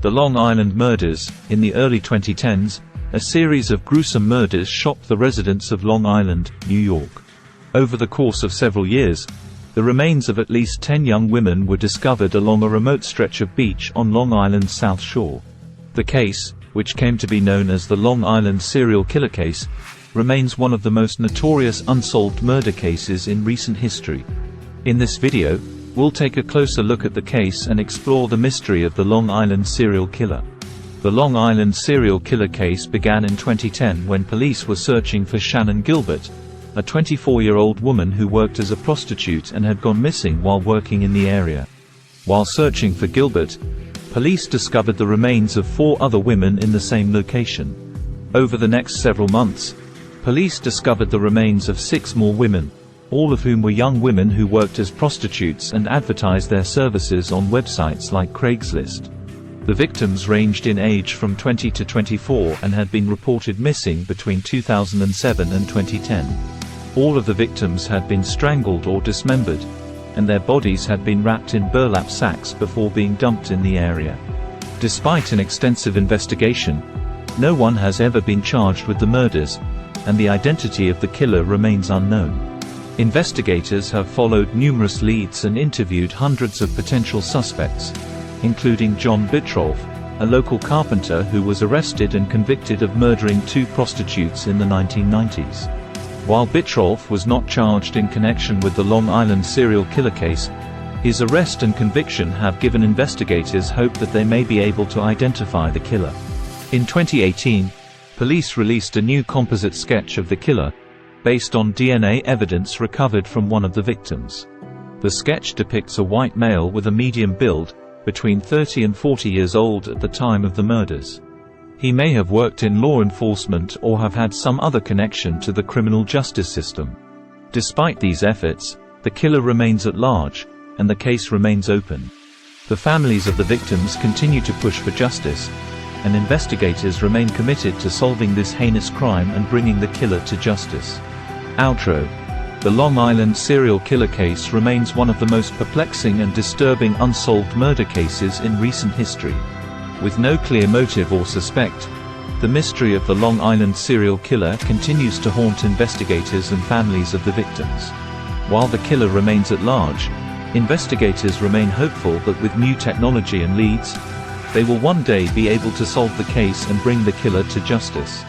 The Long Island murders. In the early 2010s, a series of gruesome murders shocked the residents of Long Island, New York. Over the course of several years, the remains of at least 10 young women were discovered along a remote stretch of beach on Long Island's South Shore. The case, which came to be known as the Long Island serial killer case, remains one of the most notorious unsolved murder cases in recent history. In this video, we'll take a closer look at the case and explore the mystery of the Long Island serial killer. The Long Island serial killer case began in 2010 when police were searching for Shannan Gilbert, a 24-year-old woman who worked as a prostitute and had gone missing while working in the area. While searching for Gilbert, police discovered the remains of 4 other women in the same location. Over the next several months, police discovered the remains of 6 more women, all of whom were young women who worked as prostitutes and advertised their services on websites like Craigslist. The victims ranged in age from 20 to 24 and had been reported missing between 2007 and 2010. All of the victims had been strangled or dismembered, and their bodies had been wrapped in burlap sacks before being dumped in the area. Despite an extensive investigation, no one has ever been charged with the murders, and the identity of the killer remains unknown. Investigators have followed numerous leads and interviewed hundreds of potential suspects, including John Bittrolff, a local carpenter who was arrested and convicted of murdering 2 prostitutes in the 1990s. While Bittrolff was not charged in connection with the Long Island serial killer case, his arrest and conviction have given investigators hope that they may be able to identify the killer. In 2018, police released a new composite sketch of the killer, based on DNA evidence recovered from one of the victims. The sketch depicts a white male with a medium build, between 30 and 40 years old at the time of the murders. He may have worked in law enforcement or have had some other connection to the criminal justice system. Despite these efforts, the killer remains at large, and the case remains open. The families of the victims continue to push for justice, and investigators remain committed to solving this heinous crime and bringing the killer to justice. Outro. The Long Island serial killer case remains one of the most perplexing and disturbing unsolved murder cases in recent history. With no clear motive or suspect, the mystery of the Long Island serial killer continues to haunt investigators and families of the victims. While the killer remains at large, investigators remain hopeful that with new technology and leads, they will one day be able to solve the case and bring the killer to justice.